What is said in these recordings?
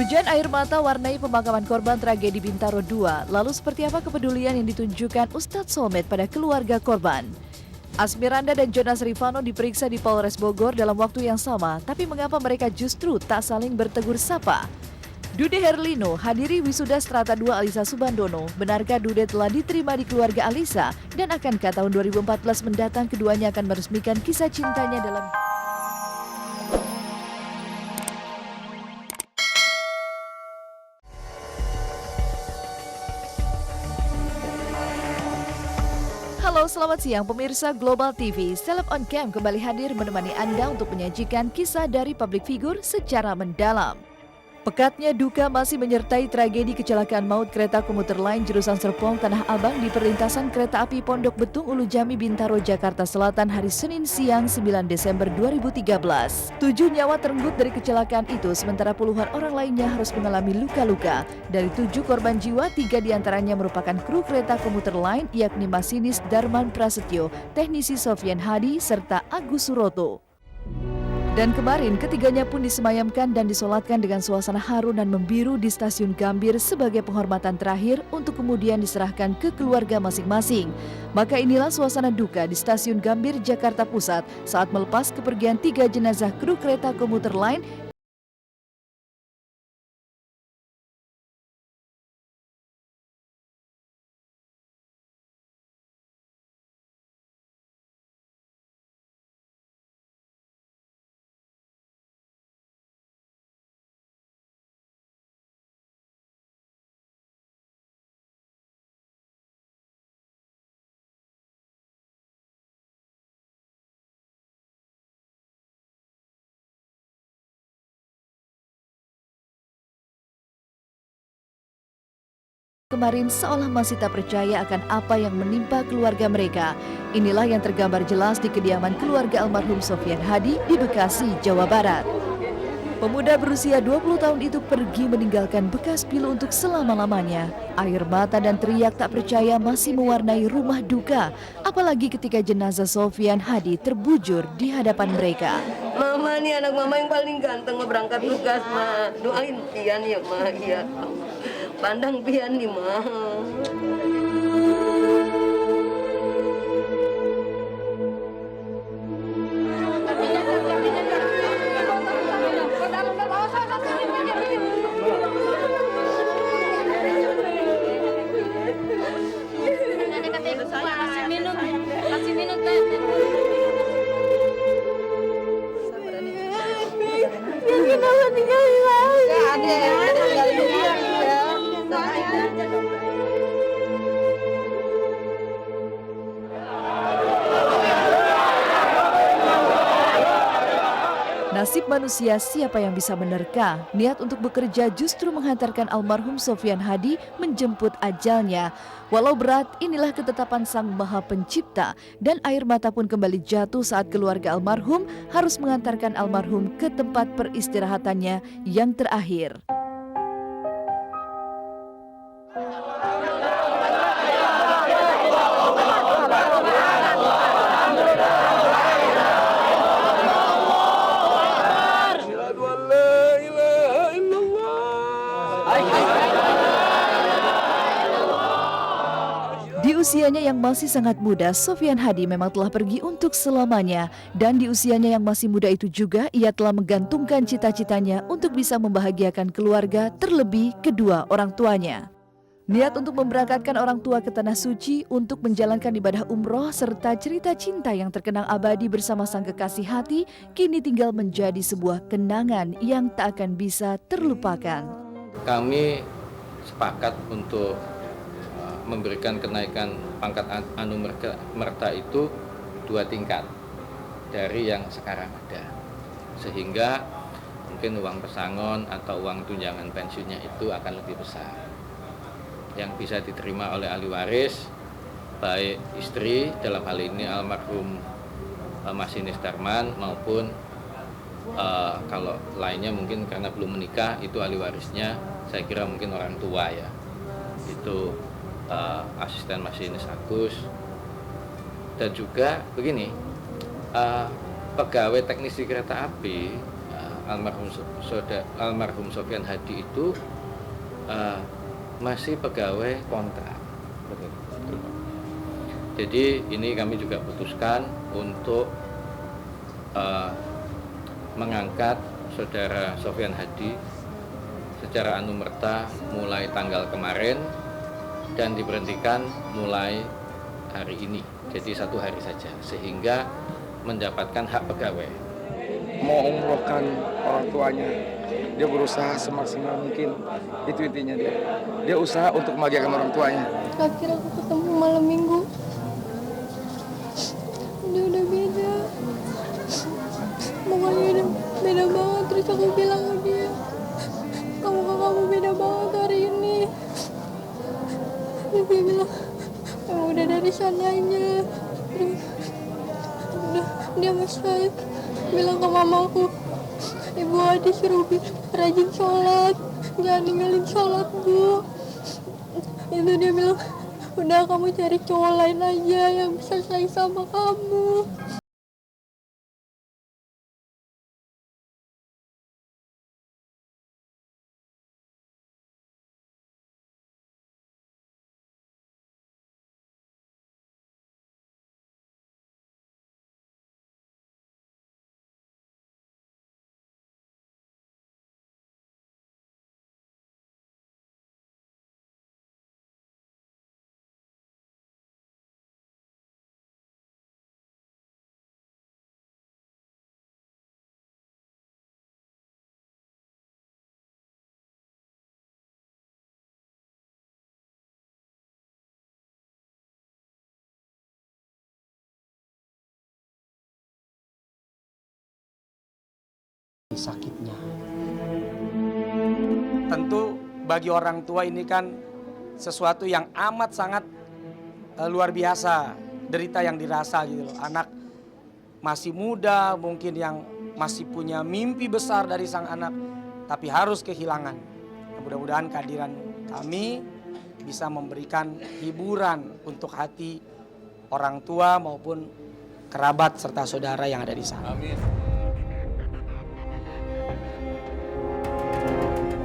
Hujan air mata warnai pemakaman korban tragedi Bintaro II. Lalu seperti apa kepedulian yang ditunjukkan Ustadz Somad pada keluarga korban? Asmiranda dan Jonas Rifano diperiksa di Polres Bogor dalam waktu yang sama, tapi mengapa mereka justru tak saling bertegur sapa? Dude Herlino hadiri wisuda Strata 2 Alisa Subandono. Benarkah Dude telah diterima di keluarga Alisa? Dan akankah tahun 2014 mendatang keduanya akan meresmikan kisah cintanya dalam... Halo, selamat siang pemirsa Global TV. Celeb on Cam kembali hadir menemani Anda untuk menyajikan kisah dari public figure secara mendalam. Pekatnya duka masih menyertai tragedi kecelakaan maut kereta komuter lain jurusan Serpong Tanah Abang di perlintasan kereta api Pondok Betung Ulu Jami Bintaro Jakarta Selatan hari Senin siang 9 Desember 2013. 7 nyawa terenggut dari kecelakaan itu, sementara puluhan orang lainnya harus mengalami luka-luka. Dari 7 korban jiwa, 3 diantaranya merupakan kru kereta komuter lain, yakni masinis Darman Prasetyo, teknisi Sofyan Hadi, serta Agus Suroto. Dan kemarin ketiganya pun disemayamkan dan disolatkan dengan suasana haru dan membiru di Stasiun Gambir sebagai penghormatan terakhir untuk kemudian diserahkan ke keluarga masing-masing. Maka inilah suasana duka di Stasiun Gambir, Jakarta Pusat saat melepas kepergian 3 jenazah kru kereta komuter lain. Kemarin seolah masih tak percaya akan apa yang menimpa keluarga mereka. Inilah yang tergambar jelas di kediaman keluarga almarhum Sofyan Hadi di Bekasi, Jawa Barat. Pemuda berusia 20 tahun itu pergi meninggalkan bekas pilu untuk selama-lamanya. Air mata dan teriak tak percaya masih mewarnai rumah duka, apalagi ketika jenazah Sofyan Hadi terbujur di hadapan mereka. Mama nih anak mama yang paling ganteng mau berangkat tugas, Ma. Doain pian ya, Ma. Iya. Pandang pian nih, Ma. Kasih minum teh. Kenapa tinggalin lagi? Ada tinggalin dia ya. Nasib manusia siapa yang bisa menerka? Niat untuk bekerja justru menghantarkan almarhum Sofyan Hadi menjemput ajalnya. Walau berat, inilah ketetapan Sang Maha Pencipta, dan air mata pun kembali jatuh saat keluarga almarhum harus mengantarkan almarhum ke tempat peristirahatannya yang terakhir. Di usianya yang masih sangat muda, Sofyan Hadi memang telah pergi untuk selamanya. Dan di usianya yang masih muda itu juga, ia telah menggantungkan cita-citanya untuk bisa membahagiakan keluarga, terlebih kedua orang tuanya. Niat untuk memberangkatkan orang tua ke Tanah Suci untuk menjalankan ibadah umroh serta cerita cinta yang terkenang abadi bersama sang kekasih hati, kini tinggal menjadi sebuah kenangan yang tak akan bisa terlupakan. Kami sepakat untuk memberikan kenaikan pangkat anumerta itu 2 tingkat dari yang sekarang ada, sehingga mungkin uang pesangon atau uang tunjangan pensiunnya itu akan lebih besar, yang bisa diterima oleh ahli waris, baik istri dalam hal ini almarhum masinis Darman maupun kalau lainnya mungkin karena belum menikah itu ahli warisnya saya kira mungkin orang tua ya, itu asisten masinis Agus. Dan juga begini, pegawai teknisi kereta api almarhum Sofyan Hadi itu masih pegawai kontrak. Jadi ini kami juga putuskan untuk mengangkat saudara Sofyan Hadi secara anumerta mulai tanggal kemarin dan diberhentikan mulai hari ini. Jadi 1 hari saja sehingga mendapatkan hak pegawai. Mau umrohkan orang tuanya, dia berusaha semaksimal mungkin. Itu intinya dia usaha untuk membahagiakan orang tuanya. Terakhir aku ketemu malam minggu. Dia udah beda. Pokoknya udah beda banget. Terus aku bilang ke dia, kamu beda banget hari ini. Terus dia bilang, kamu udah dari sananya. Terus dia masih bilang ke mamaku, Ibu Adi suruh rajin sholat, jangan ninggalin sholat, Bu. Itu dia bilang, udah kamu cari cowok lain aja yang bisa sayang sama kamu. Sakitnya. Tentu bagi orang tua ini kan sesuatu yang amat sangat luar biasa, derita yang dirasa gitu loh. Anak masih muda, mungkin yang masih punya mimpi besar dari sang anak, tapi harus kehilangan. Mudah-mudahan kehadiran kami bisa memberikan hiburan untuk hati orang tua maupun kerabat serta saudara yang ada di sana. Amin.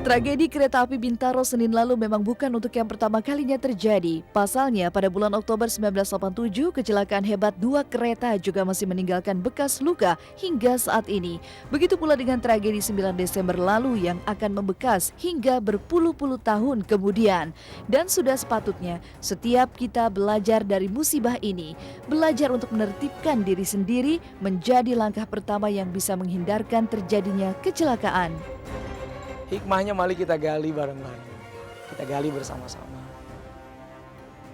Tragedi kereta api Bintaro Senin lalu memang bukan untuk yang pertama kalinya terjadi. Pasalnya, pada bulan Oktober 1987, kecelakaan hebat 2 kereta juga masih meninggalkan bekas luka hingga saat ini. Begitu pula dengan tragedi 9 Desember lalu yang akan membekas hingga berpuluh-puluh tahun kemudian. Dan sudah sepatutnya, setiap kita belajar dari musibah ini, belajar untuk menertibkan diri sendiri menjadi langkah pertama yang bisa menghindarkan terjadinya kecelakaan. Hikmahnya mari kita gali bareng-bareng, kita gali bersama-sama.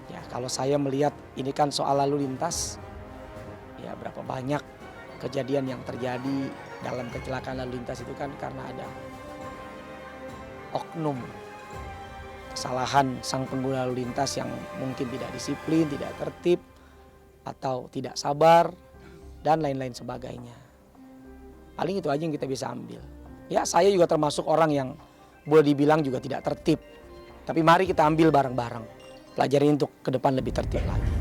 Ya kalau saya melihat ini kan soal lalu lintas, ya berapa banyak kejadian yang terjadi dalam kecelakaan lalu lintas itu kan karena ada oknum, kesalahan sang pengguna lalu lintas yang mungkin tidak disiplin, tidak tertib, atau tidak sabar, dan lain-lain sebagainya. Paling itu aja yang kita bisa ambil. Ya saya juga termasuk orang yang boleh dibilang juga tidak tertib. Tapi mari kita ambil bareng-bareng. Pelajari untuk ke depan lebih tertib lagi.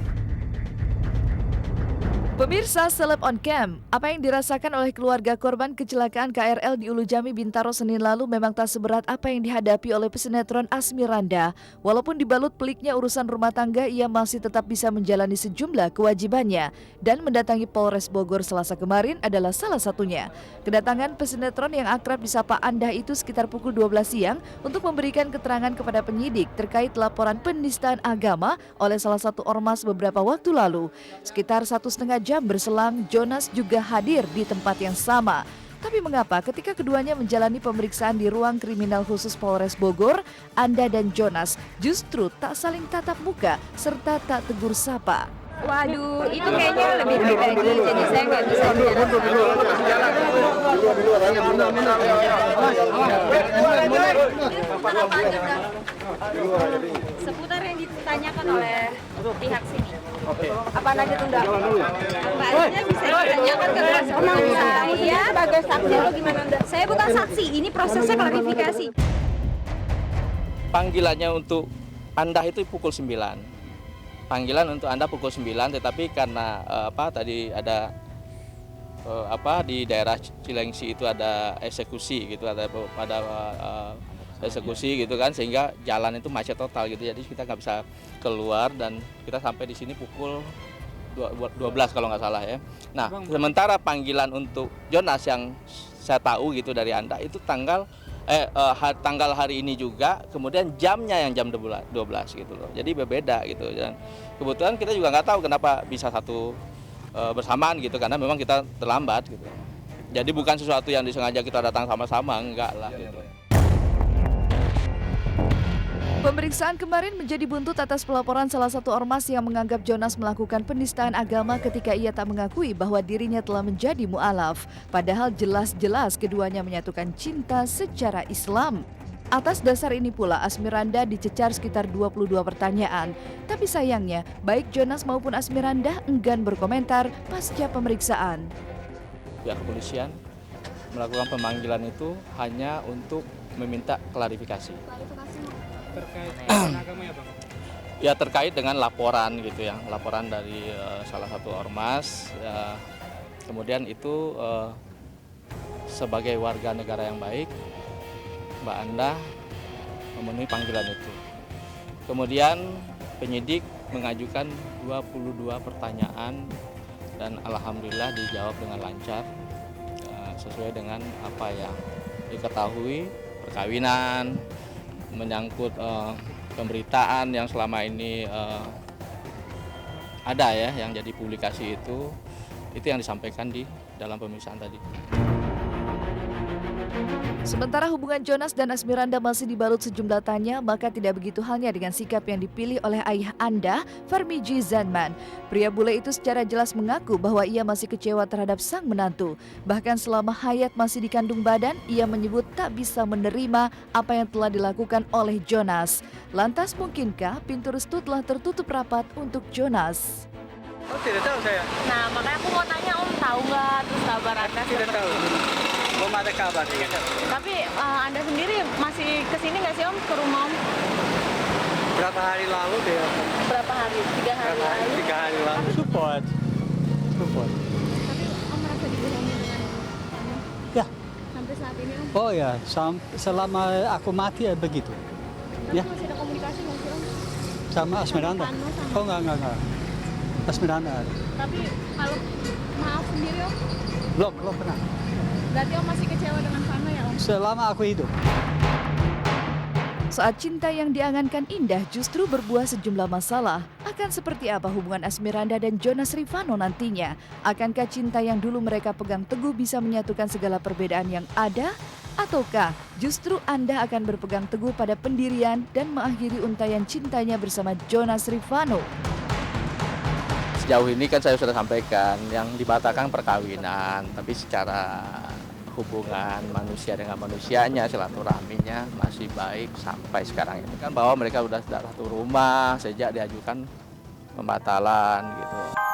Pemirsa Celeb on Cam, apa yang dirasakan oleh keluarga korban kecelakaan KRL di Ulu Jami Bintaro Senin lalu memang tak seberat apa yang dihadapi oleh pesinetron Asmiranda. Walaupun dibalut peliknya urusan rumah tangga, ia masih tetap bisa menjalani sejumlah kewajibannya. Dan mendatangi Polres Bogor Selasa kemarin adalah salah satunya. Kedatangan pesinetron yang akrab disapa Andah itu sekitar pukul 12 siang untuk memberikan keterangan kepada penyidik terkait laporan penistaan agama oleh salah satu ormas beberapa waktu lalu. Sekitar 1,5 jam berselang, Jonas juga hadir di tempat yang sama. Tapi mengapa ketika keduanya menjalani pemeriksaan di ruang kriminal khusus Polres Bogor, Anda dan Jonas justru tak saling tatap muka serta tak tegur sapa? Waduh, itu kayaknya lebih pribadi, jadi saya nggak bisa seputar yang ditanyakan oleh pihak sini. Apa aja tunda? Mbaknya bisa ditanyakan ke saya sebagai saksi atau gimana? Saya bukan saksi, ini prosesnya klarifikasi. Panggilannya untuk Anda itu pukul 9. Panggilan untuk Anda pukul 9, tetapi karena tadi ada di daerah Cilengsi itu ada eksekusi gitu, ada eksekusi gitu kan, sehingga jalan itu macet total gitu. Jadi kita nggak bisa keluar dan kita sampai di sini pukul 12 kalau nggak salah ya. Nah, sementara panggilan untuk Jonas yang saya tahu gitu dari Anda itu tanggal hari ini juga, kemudian jamnya yang jam 12 gitu loh. Jadi berbeda gitu. Dan kebetulan kita juga nggak tahu kenapa bisa satu bersamaan gitu, karena memang kita terlambat gitu. Jadi bukan sesuatu yang disengaja kita datang sama-sama, enggak lah gitu. Pemeriksaan kemarin menjadi buntut atas pelaporan salah satu ormas yang menganggap Jonas melakukan penistaan agama ketika ia tak mengakui bahwa dirinya telah menjadi mu'alaf. Padahal jelas-jelas keduanya menyatukan cinta secara Islam. Atas dasar ini pula Asmiranda dicecar sekitar 22 pertanyaan. Tapi sayangnya, baik Jonas maupun Asmiranda enggan berkomentar pasca pemeriksaan. Pihak kepolisian melakukan pemanggilan itu hanya untuk meminta klarifikasi. Terkait dengan agama ya Bang? Ya terkait dengan laporan gitu ya, laporan dari salah satu ormas. Kemudian itu sebagai warga negara yang baik, Mbak Anda memenuhi panggilan itu. Kemudian penyidik mengajukan 22 pertanyaan dan alhamdulillah dijawab dengan lancar, sesuai dengan apa yang diketahui, perkawinan, menyangkut pemberitaan yang selama ini ada ya, yang jadi publikasi itu yang disampaikan di dalam pemeriksaan tadi. Sementara hubungan Jonas dan Asmiranda masih dibalut sejumlah tanya, maka tidak begitu halnya dengan sikap yang dipilih oleh ayah Anda, Farmiji Zanman. Pria bule itu secara jelas mengaku bahwa ia masih kecewa terhadap sang menantu. Bahkan selama Hayat masih dikandung badan, ia menyebut tak bisa menerima apa yang telah dilakukan oleh Jonas. Lantas mungkinkah pintu restu telah tertutup rapat untuk Jonas? Oh, tidak tahu saya. Nah, makanya aku mau tanya Om, tahu nggak terus kabar Anda? Tidak tahu. Belum ada kabar ya. Tapi Anda sendiri masih kesini nggak sih Om, ke rumah Om? Berapa hari lalu dia? Berapa hari? 3 hari lalu? 3 hari lalu. Support. Tapi Om merasa dibohongi dengan Anda? Ya. Sampai saat ini Om? Oh ya, selama aku mati ya begitu. Tapi Ya. masih ada komunikasi nggak sih Om? Sama Asmiranda. Vano sama- Oh enggak. Asmiranda. Tapi kalau maaf sendiri Om, Belum pernah. berarti Om masih kecewa dengan Vano ya Om? Selama aku hidup. Saat cinta yang diangankan indah justru berbuah sejumlah masalah. Akan seperti apa hubungan Asmiranda dan Jonas Rifano nantinya? Akankah cinta yang dulu mereka pegang teguh bisa menyatukan segala perbedaan yang ada? Ataukah justru Anda akan berpegang teguh pada pendirian dan mengakhiri untayan cintanya bersama Jonas Rifano? Sejauh ini kan saya sudah sampaikan yang dibatalkan perkawinan, tapi secara hubungan manusia dengan manusianya, silaturahminya masih baik sampai sekarang ini kan, bahwa mereka sudah satu rumah sejak diajukan pembatalan gitu.